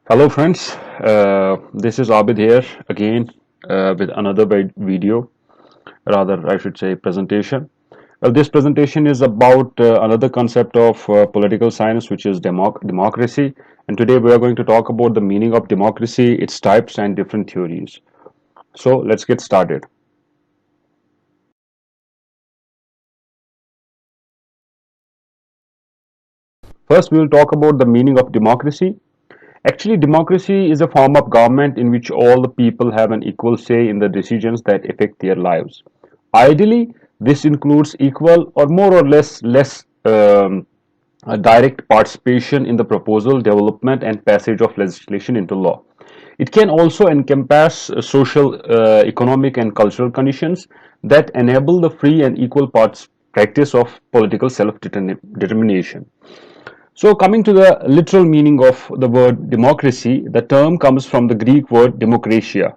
Hello friends, this is Abid here again with another video, rather I should say presentation. This presentation is about another concept of political science, which is democracy. And today we are going to talk about the meaning of democracy, its types and different theories. So let's get started. First we will talk about the meaning of democracy. Actually, democracy is a form of government in which all the people have an equal say in the decisions that affect their lives. Ideally, this includes equal or more or less a direct participation in the proposal, development, and passage of legislation into law. It can also encompass social, economic, and cultural conditions that enable the free and equal practice of political self-determination. So, coming to the literal meaning of the word democracy, the term comes from the Greek word demokratia,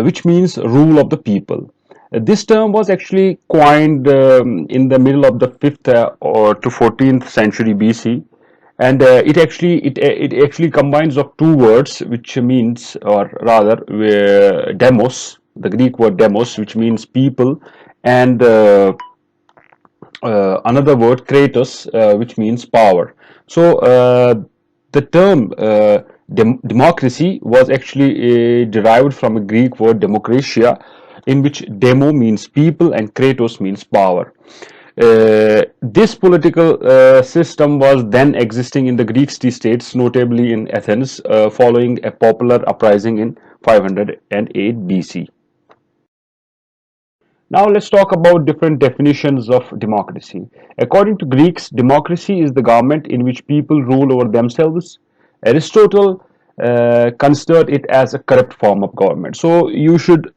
which means rule of the people. This term was actually coined in the middle of the 5th or to 14th century BC, and it actually combines of two words, which means, or rather, demos, the Greek word demos, which means people, and another word kratos, which means power. So the term democracy was actually derived from a Greek word demokratia, in which demo means people and kratos means power. This political system was then existing in the Greek states, notably in Athens, following a popular uprising in 508 BC. Now let's talk about different definitions of democracy. According to Greeks, democracy is the government in which people rule over themselves. Aristotle considered it as a corrupt form of government. So you should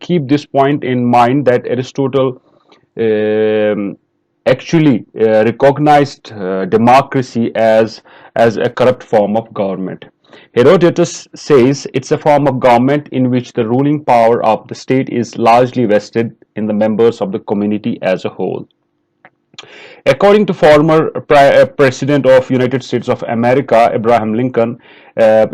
keep this point in mind, that Aristotle um, actually recognized democracy as a corrupt form of government. Herodotus says it's a form of government in which the ruling power of the state is largely vested in the members of the community as a whole. According to former President of United States of America, Abraham Lincoln,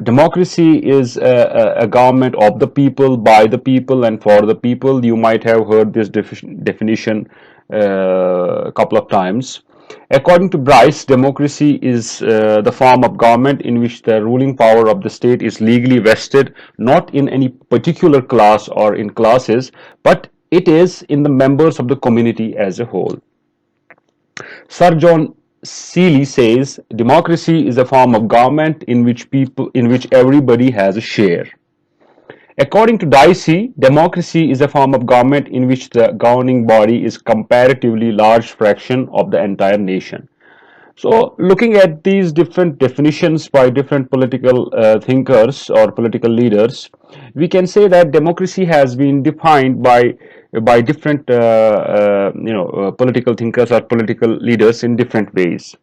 democracy is a government of the people, by the people, and for the people. You might have heard this definition a couple of times. According to Bryce, democracy is the form of government in which the ruling power of the state is legally vested, not in any particular class or in classes, but it is in the members of the community as a whole. Sir John Seeley says democracy is a form of government in which everybody has a share. According to Dicey, democracy is a form of government in which the governing body is comparatively large fraction of the entire nation. So, looking at these different definitions by different political thinkers or political leaders, we can say that democracy has been defined by different political thinkers or political leaders in different ways.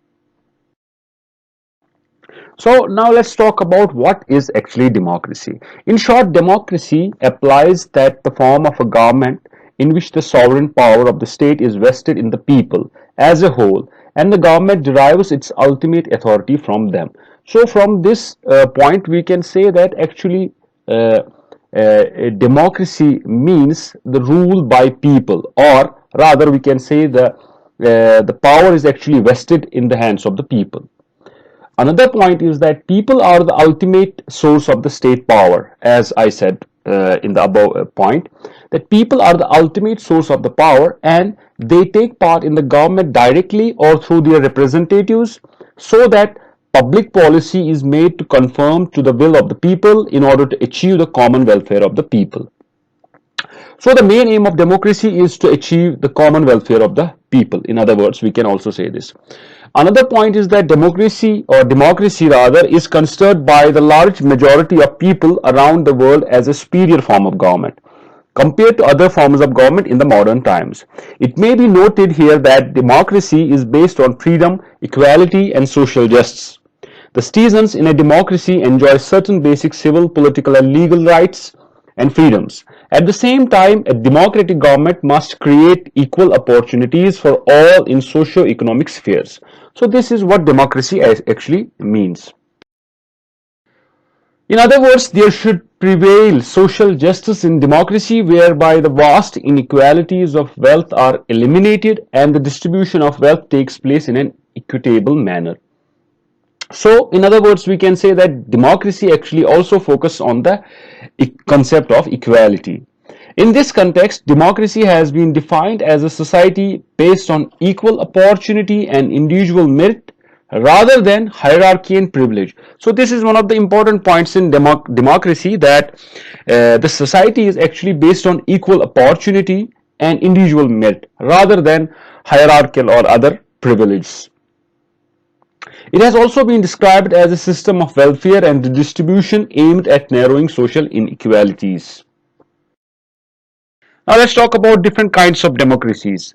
So now let's talk about what is actually democracy. In short, democracy applies that the form of a government in which the sovereign power of the state is vested in the people as a whole, and the government derives its ultimate authority from them. So from this point, we can say that actually democracy means the rule by people, or rather we can say the power is actually vested in the hands of the people. Another point is that people are the ultimate source of the state power, as I said in the above point, that people are the ultimate source of the power, and they take part in the government directly or through their representatives, so that public policy is made to conform to the will of the people in order to achieve the common welfare of the people. So the main aim of democracy is to achieve the common welfare of the people. In other words, we can also say this. Another point is that democracy rather, is considered by the large majority of people around the world as a superior form of government compared to other forms of government in the modern times. It may be noted here that democracy is based on freedom, equality, and social justice. The citizens in a democracy enjoy certain basic civil, political, and legal rights and freedoms. At the same time, a democratic government must create equal opportunities for all in socio-economic spheres. So this is what democracy actually means. In other words, there should prevail social justice in democracy whereby the vast inequalities of wealth are eliminated and the distribution of wealth takes place in an equitable manner. So, in other words, we can say that democracy actually also focuses on the concept of equality. In this context, democracy has been defined as a society based on equal opportunity and individual merit rather than hierarchy and privilege. So this is one of the important points in democracy, that the society is actually based on equal opportunity and individual merit rather than hierarchical or other privileges. It has also been described as a system of welfare and distribution aimed at narrowing social inequalities. Now let's talk about different kinds of democracies.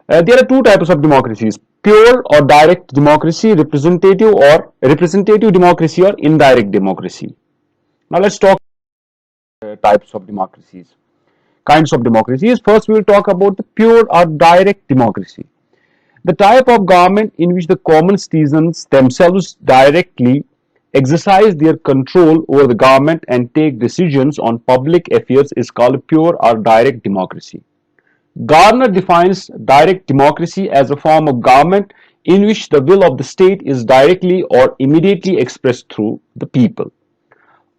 There are two types of democracies: pure or direct democracy, representative democracy, or indirect democracy. Now let's talk types of democracies, kinds of democracies. First, we will talk about the pure or direct democracy. The type of government in which the common citizens themselves directly exercise their control over the government and take decisions on public affairs is called pure or direct democracy. Garner defines direct democracy as a form of government in which the will of the state is directly or immediately expressed through the people.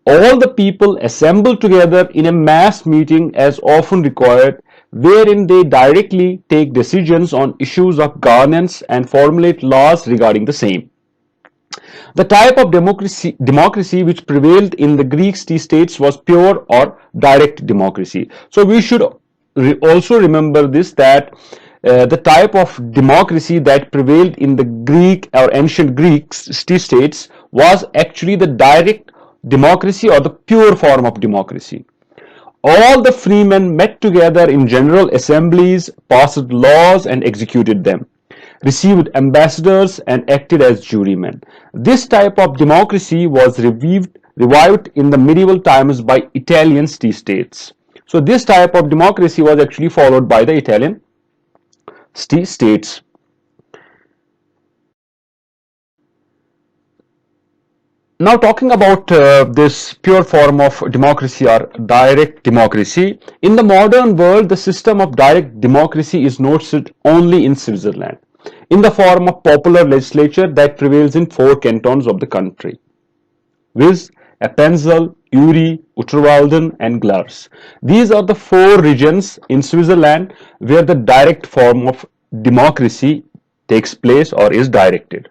All the people assemble together in a mass meeting as often required, wherein they directly take decisions on issues of governance and formulate laws regarding the same. The type of democracy which prevailed in the Greek states was pure or direct democracy. So we should also remember this, that the type of democracy that prevailed in the Greek or ancient Greek states was actually the direct democracy or the pure form of democracy. All the freemen met together in general assemblies, passed laws and executed them, received ambassadors and acted as jurymen. This type of democracy was revived in the medieval times by Italian states. So this type of democracy was actually followed by the Italian states. Now talking about this pure form of democracy or direct democracy, in the modern world the system of direct democracy is noted only in Switzerland, in the form of popular legislature that prevails in 4 cantons of the country, viz. Appenzell, Uri, Unterwalden and Glarus. These are the 4 regions in Switzerland where the direct form of democracy takes place or is directed.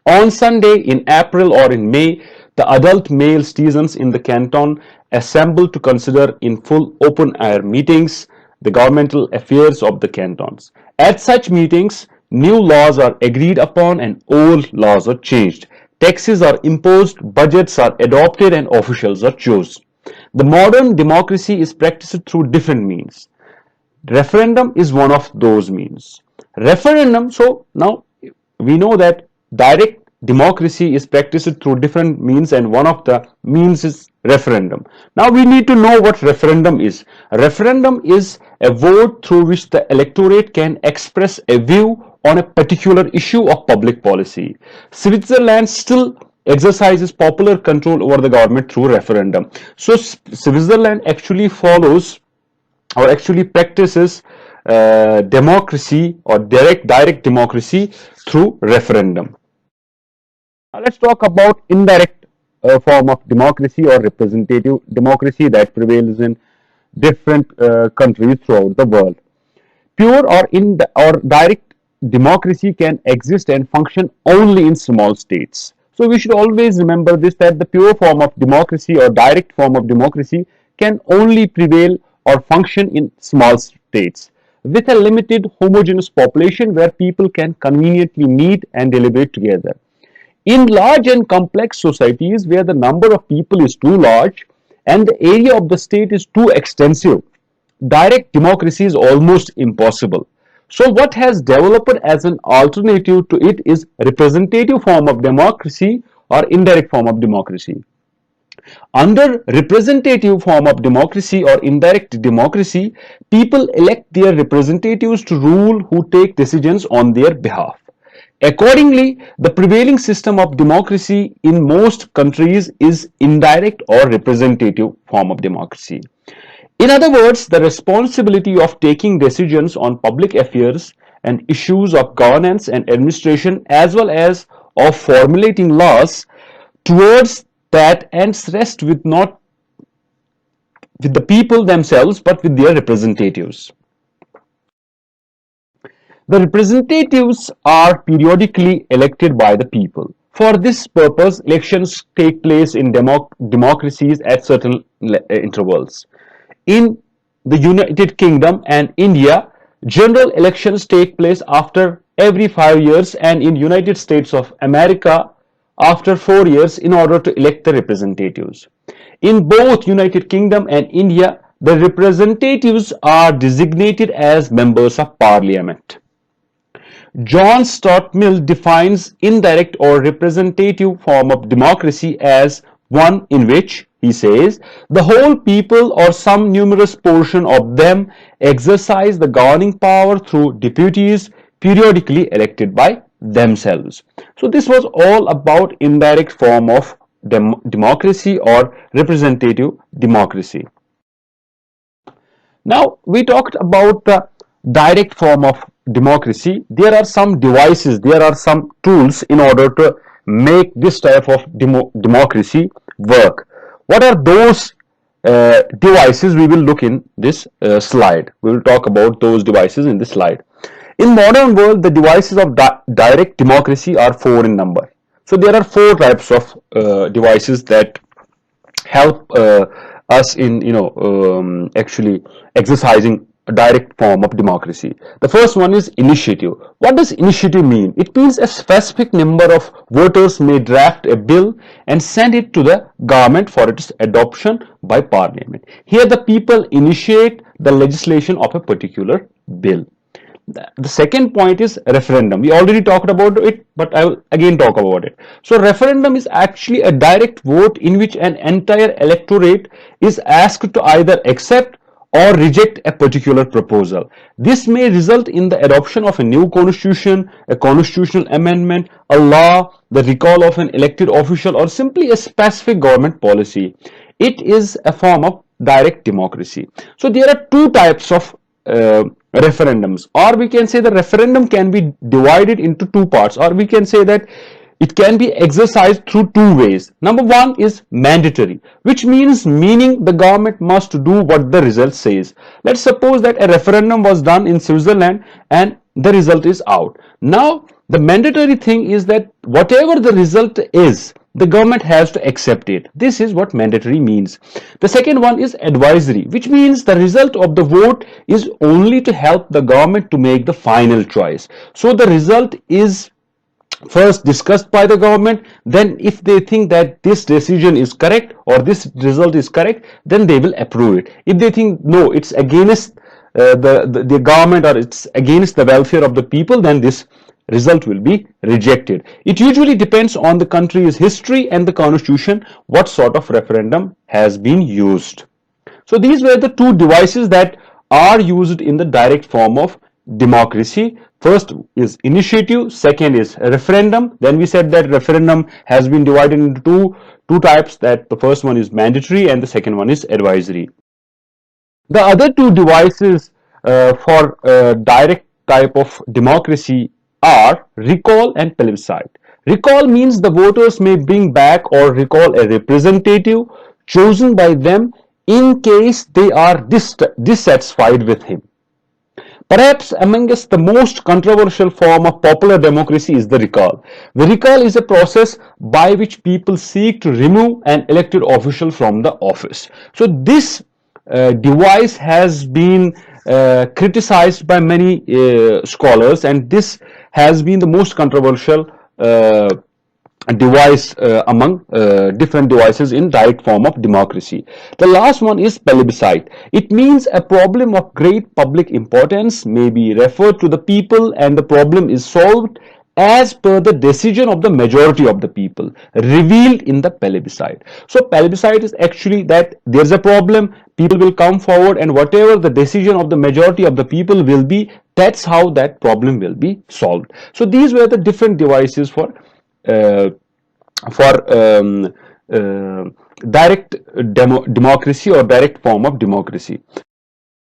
On Sunday in April or in May, the adult male citizens in the canton assemble to consider in full open-air meetings the governmental affairs of the cantons. At such meetings, new laws are agreed upon and old laws are changed. Taxes are imposed, budgets are adopted and officials are chosen. The modern democracy is practiced through different means. Referendum is one of those means. Referendum, so now we know that direct democracy is practiced through different means and one of the means is referendum. Now we need to know what referendum is. Referendum is a vote through which the electorate can express a view on a particular issue of public policy. Switzerland still exercises popular control over the government through referendum. So Switzerland actually follows or actually practices democracy or direct democracy through referendum. Now let's talk about indirect form of democracy or representative democracy that prevails in different countries throughout the world. Pure or direct democracy can exist and function only in small states. So we should always remember this, that the pure form of democracy or direct form of democracy can only prevail or function in small states with a limited homogeneous population where people can conveniently meet and deliberate together. In large and complex societies where the number of people is too large and the area of the state is too extensive, direct democracy is almost impossible. So what has developed as an alternative to it is representative form of democracy or indirect form of democracy. Under representative form of democracy or indirect democracy, people elect their representatives to rule who take decisions on their behalf. Accordingly, the prevailing system of democracy in most countries is indirect or representative form of democracy. In other words, the responsibility of taking decisions on public affairs and issues of governance and administration, as well as of formulating laws towards that ends rest with not with the people themselves but with their representatives. The representatives are periodically elected by the people. For this purpose, elections take place in democracies at certain intervals. In the United Kingdom and India, general elections take place after every 5 years, and in United States of America after 4 years in order to elect the representatives. In both United Kingdom and India, the representatives are designated as members of parliament. John Stuart Mill defines indirect or representative form of democracy as one in which, he says, the whole people or some numerous portion of them exercise the governing power through deputies periodically elected by themselves. So this was all about indirect form of democracy or representative democracy. Now we talked about the direct form of democracy. There are some devices, there are some tools in order to make this type of democracy work. What are those devices? We will look in this slide. We will talk about those devices in this slide. In modern world, the devices of direct democracy are four in number. So there are four types of devices that help us in actually exercising a direct form of democracy. The first one is initiative. What does initiative mean? It means a specific number of voters may draft a bill and send it to the government for its adoption by parliament. Here the people initiate the legislation of a particular bill. The second point is referendum. We already talked about it, but I will again talk about it. So referendum is actually a direct vote in which an entire electorate is asked to either accept or reject a particular proposal. This may result in the adoption of a new constitution, a constitutional amendment, a law, the recall of an elected official, or simply a specific government policy. It is a form of direct democracy. So there are two types of referendums, or we can say the referendum can be divided into two parts, or we can say that it can be exercised through two ways. Number one is mandatory, which meaning the government must do what the result says. Let's suppose that a referendum was done in Switzerland and the result is out. Now the mandatory thing is that whatever the result is, the government has to accept it. This is what mandatory means. The second one is advisory, which means the result of the vote is only to help the government to make the final choice. So the result is first discussed by the government, then if they think that this decision is correct or this result is correct, then they will approve it. If they think no, it's against the government or it's against the welfare of the people, then this result will be rejected. It usually depends on the country's history and the constitution what sort of referendum has been used. So these were the two devices that are used in the direct form of democracy. First is initiative, second is referendum. Then we said that referendum has been divided into two types, that the first one is mandatory and the second one is advisory. The other two devices for direct type of democracy are recall and plebiscite. Recall means the voters may bring back or recall a representative chosen by them in case they are dissatisfied with him. Perhaps amongst the most controversial form of popular democracy is the recall. The recall is a process by which people seek to remove an elected official from the office. So this device has been criticized by many scholars, and this has been the most controversial device among different devices in direct form of democracy. The last one is plebiscite. It means a problem of great public importance may be referred to the people and the problem is solved as per the decision of the majority of the people revealed in the plebiscite. So plebiscite is actually that there's a problem, people will come forward and whatever the decision of the majority of the people will be That's how that problem will be solved. So these were the different devices uh, for direct democracy or direct form of democracy.